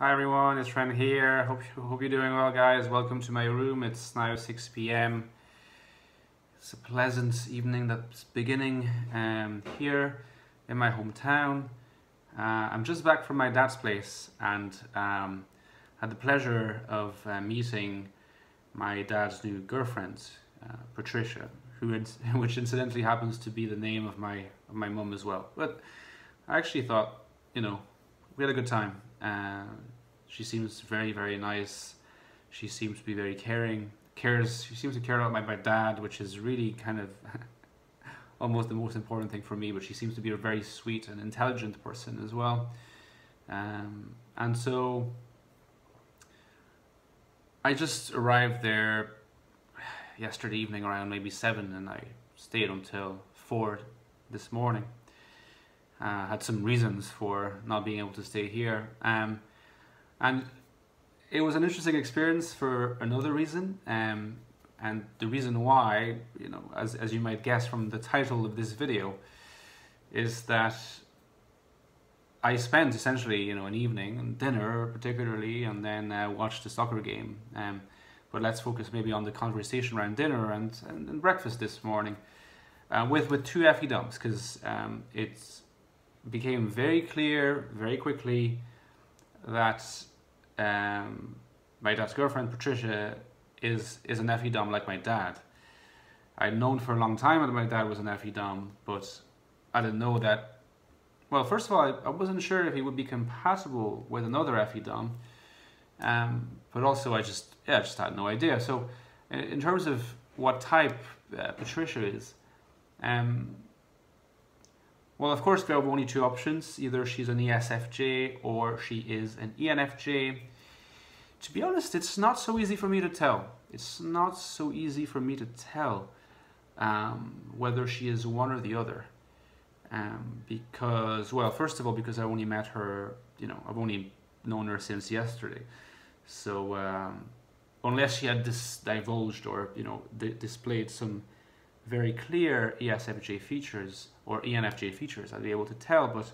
Hi everyone, it's Ren here. Hope you're doing well, guys. Welcome to my room. It's now 6 p.m. It's a pleasant evening that's beginning here in my hometown. I'm just back from my dad's place and had the pleasure of meeting my dad's new girlfriend, Patricia, which incidentally happens to be the name of my mum as well. But I actually thought, we had a good time. She seems very, very nice. She seems to be very caring. She seems to care about my dad, which is really kind of almost the most important thing for me. But she seems to be a very sweet and intelligent person as well. And so I just arrived there yesterday evening around maybe 7, and I stayed until 4 this morning. Had some reasons for not being able to stay here. And it was an interesting experience for another reason, and the reason why, as you might guess from the title of this video, is that I spent essentially, an evening and dinner particularly, and then watched a soccer game. But let's focus maybe on the conversation around dinner and breakfast this morning, with two FE dumps, because it became very clear very quickly that my dad's girlfriend Patricia is an FE dom like my dad. I'd known for a long time that my dad was an FE dom, but I didn't know that. Well, first of all, I wasn't sure if he would be compatible with another FE dom, but also I just had no idea. So in terms of what type Patricia is, well, of course, there are only two options. Either she's an ESFJ or she is an ENFJ. To be honest, it's not so easy for me to tell. It's not so easy for me to tell whether she is one or the other. Because, well, first of all, because I only met her, I've only known her since yesterday. So unless she had divulged or, displayed some very clear ESFJ features or ENFJ features, I'd be able to tell, but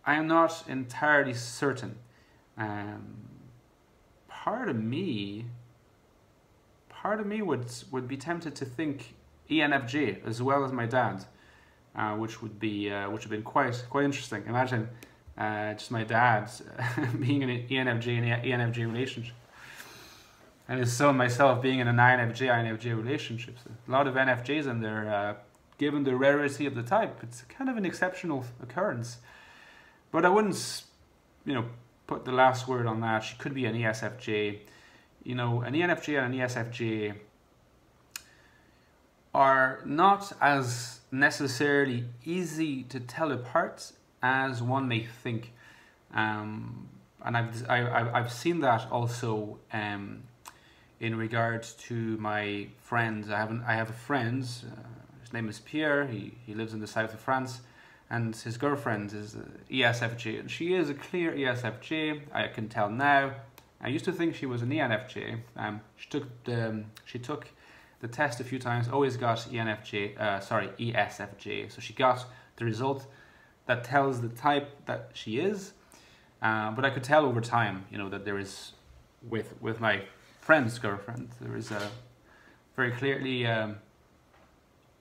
I am not entirely certain. Part of me would be tempted to think ENFJ as well as my dad, which would have been quite interesting. Imagine just my dad being in an ENFJ and ENFJ relationship, and his son, myself, being in an INFJ relationship. So a lot of NFJs in there, given the rarity of the type. It's kind of an exceptional occurrence. But I wouldn't, put the last word on that. She could be an ESFJ. An ENFJ and an ESFJ are not as necessarily easy to tell apart as one may think. And I've seen that also in regards to my friends. I have a friend, his name is Pierre, he lives in the south of France, and his girlfriend is ESFJ, and she is a clear ESFJ, I can tell now. I used to think she was an ENFJ. She took the test a few times, always got ESFJ, so she got the result that tells the type that she is, but I could tell over time, that there is, with my friend's girlfriend, there is a very clearly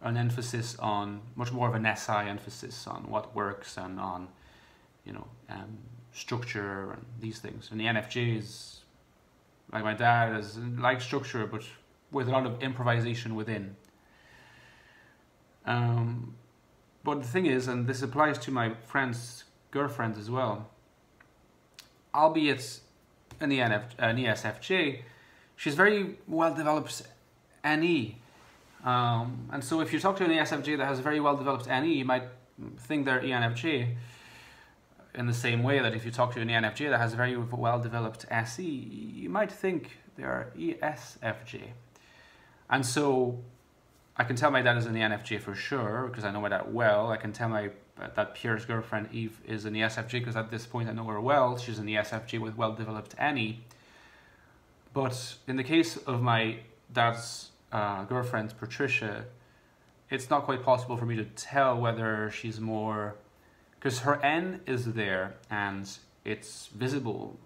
an emphasis on, much more of an SI emphasis on what works and on, structure and these things. And the NFJs, like my dad, is like structure, but with a lot of improvisation within. But the thing is, and this applies to my friend's girlfriend as well, albeit an ESFJ, she's very well developed NE. And so if you talk to an ESFJ that has a very well developed NE, you might think they're ENFJ, in the same way that if you talk to an ENFJ that has a very well developed SE, you might think they are ESFJ. And so I can tell my dad is an ENFJ for sure, because I know my dad well. I can tell that Pierre's girlfriend Eve is an ESFJ, because at this point I know her well. She's an ESFJ with well developed NE. But in the case of my dad's girlfriend Patricia, it's not quite possible for me to tell whether she's more, because her N is there and it's visible.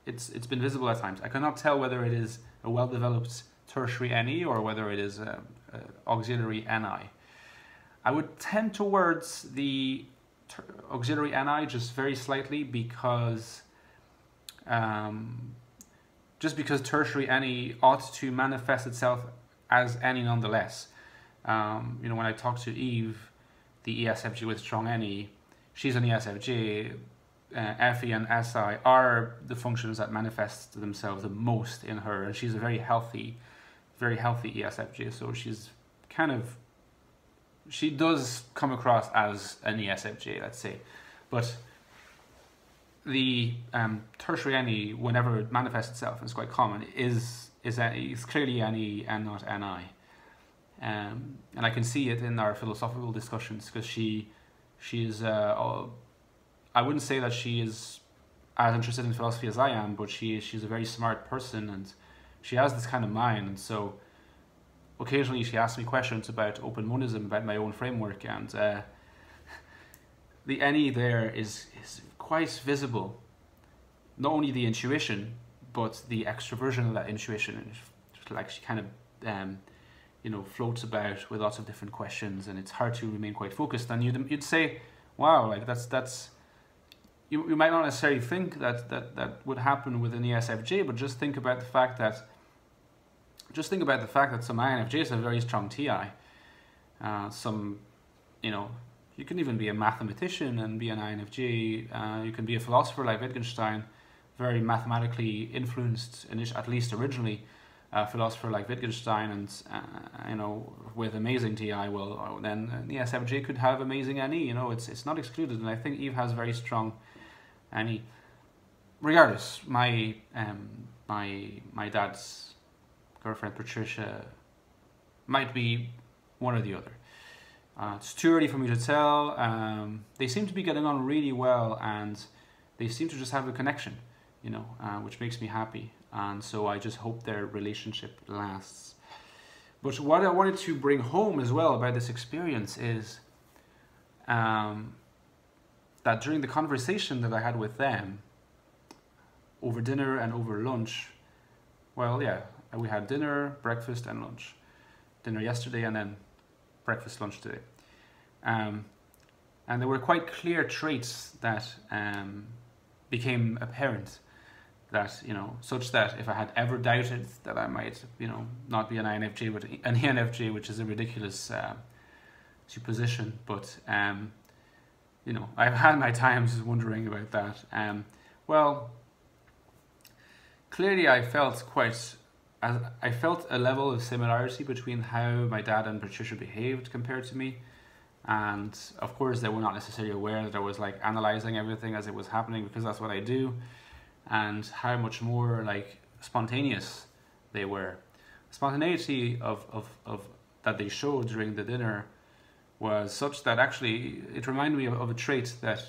It's been visible at times. I cannot tell whether it is a well-developed tertiary NE or whether it is a auxiliary NI. I would tend towards the auxiliary NI just very slightly because just because tertiary NE ought to manifest itself as NE nonetheless. You know, when I talk to Eve, the ESFJ with strong NE, she's an ESFJ. FE and SI are the functions that manifest themselves the most in her, and she's a very healthy ESFJ. So she's kind of, she does come across as an ESFJ, let's say, but the tertiary NE, whenever it manifests itself, and it's quite common, is clearly NE and not NI. And I can see it in our philosophical discussions, because she's I wouldn't say that she is as interested in philosophy as I am, but she's a very smart person, and she has this kind of mind. And so occasionally she asks me questions about open monism, about my own framework, and the NE there is quite visible. Not only the intuition, but the extroversion of that intuition. Like she kind of you know, floats about with lots of different questions, and it's hard to remain quite focused. And you'd say, wow, like that's you might not necessarily think that would happen with an ESFJ, but just think about the fact that some INFJs have very strong TI. Some, you know, you can even be a mathematician and be an INFJ. You can be a philosopher like Wittgenstein, very mathematically influenced, at least originally, philosopher like Wittgenstein, and you know, with amazing TI. Well, then the ESFJ could have amazing NE. You know, it's not excluded, and I think Eve has very strong NE. Regardless, my dad's girlfriend Patricia might be one or the other. It's too early for me to tell. They seem to be getting on really well, and they seem to just have a connection, you know, which makes me happy. And so I just hope their relationship lasts. But what I wanted to bring home as well about this experience is that during the conversation that I had with them over dinner and over lunch, well, yeah, we had dinner, breakfast, and lunch. Dinner yesterday, and then breakfast, lunch today. And there were quite clear traits that became apparent, that, you know, such that if I had ever doubted that I might, you know, not be an INFJ but an ENFJ, which is a ridiculous supposition, but you know, I've had my times wondering about that. Well, clearly I felt a level of similarity between how my dad and Patricia behaved compared to me. And of course they were not necessarily aware that I was like analyzing everything as it was happening, because that's what I do, and how much more like spontaneous they were. Spontaneity of that they showed during the dinner was such that actually it reminded me of a trait that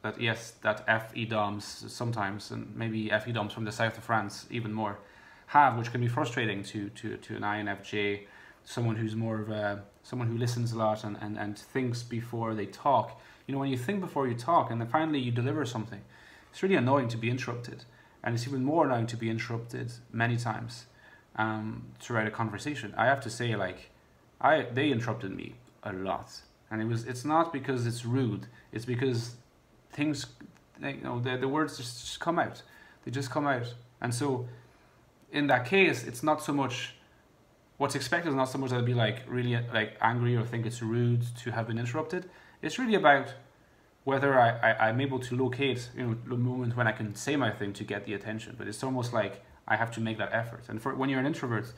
FE DOMs sometimes, and maybe FE DOMs from the south of France even more, have, which can be frustrating to an INFJ, someone who's more of someone who listens a lot and thinks before they talk. You know, when you think before you talk and then finally you deliver something, it's really annoying to be interrupted, and it's even more annoying to be interrupted many times throughout a conversation. I have to say, like, they interrupted me a lot, and it's not because it's rude, it's because things, you know, the words just come out. They just come out. And so in that case, it's not so much, what's expected is not so much that I'd be like really like angry or think it's rude to have been interrupted. It's really about whether I'm able to locate, you know, the moment when I can say my thing to get the attention. But it's almost like I have to make that effort. And when you're an introvert,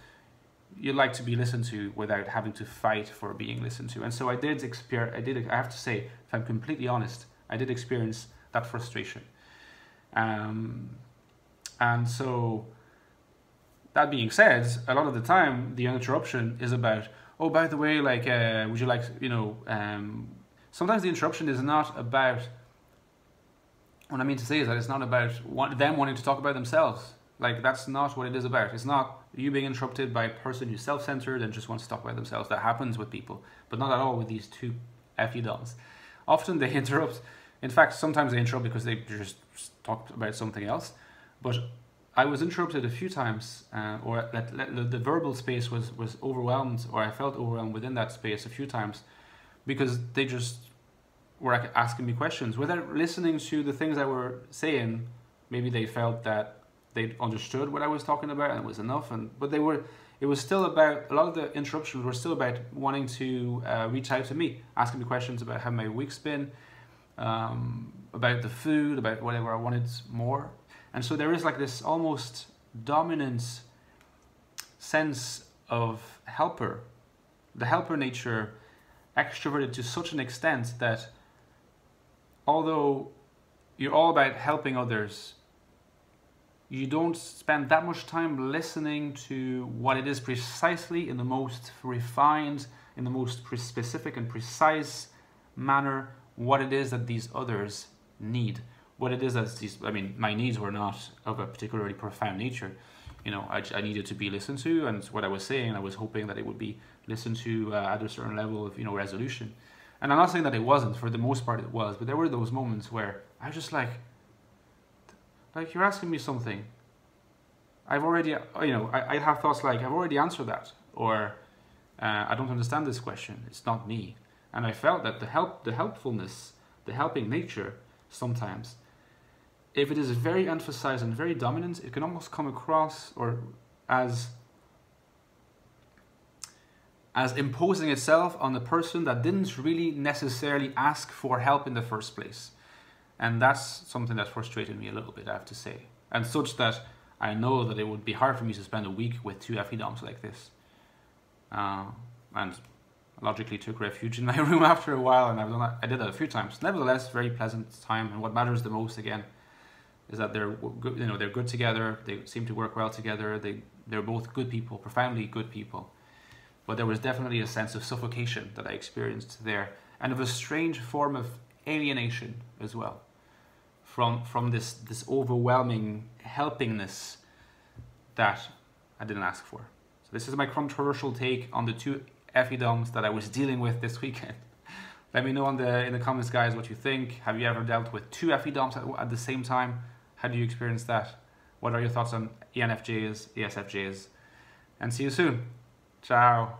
you like to be listened to without having to fight for being listened to. And so I have to say, if I'm completely honest, I did experience that frustration. And so, that being said, a lot of the time, the interruption is about, oh, by the way, like, would you like, you know, sometimes the interruption is not about, what I mean to say is that it's not about them wanting to talk about themselves. Like, that's not what it is about. It's not you being interrupted by a person who's self-centered and just wants to talk about themselves. That happens with people, but not at all with these two FE DOMs. Often they interrupt In fact, sometimes they interrupt because they just talked about something else. But I was interrupted a few times, or the verbal space was overwhelmed, or I felt overwhelmed within that space a few times, because they just were asking me questions without listening to the things I were saying. Maybe they felt that they understood what I was talking about and it was enough, but it was still about, a lot of the interruptions were still about wanting to reach out to me, asking me questions about how my week's been, about the food, about whatever I wanted more. And so there is like this almost dominant sense of helper, the helper nature extroverted to such an extent that although you're all about helping others, you don't spend that much time listening to what it is precisely in the most refined, in the most specific and precise manner, what it is that these others need. What it is that these, I mean, my needs were not of a particularly profound nature. You know, I needed to be listened to, and what I was saying, I was hoping that it would be listened to at a certain level of, you know, resolution. And I'm not saying that it wasn't, for the most part it was, but there were those moments where I was just like you're asking me something. I've already, you know, I have thoughts like, I've already answered that, or I don't understand this question, it's not me. And I felt that the helpfulness, the helping nature, sometimes, if it is very emphasized and very dominant, it can almost come across or as imposing itself on the person that didn't really necessarily ask for help in the first place. And that's something that frustrated me a little bit, I have to say. And such that I know that it would be hard for me to spend a week with two FEDOMs like this. And logically took refuge in my room after a while, and I did that a few times. Nevertheless, very pleasant time, and what matters the most, again, is that they're good, you know, they're good together, they seem to work well together, they're both good people, profoundly good people. But there was definitely a sense of suffocation that I experienced there, and of a strange form of alienation as well, from this overwhelming helpingness that I didn't ask for. So this is my controversial take on the two FEDOMs that I was dealing with this weekend. Let me know in the comments, guys, what you think. Have you ever dealt with two FEDOMs at the same time? How do you experience that? What are your thoughts on ENFJs, ESFJs? And see you soon. Ciao.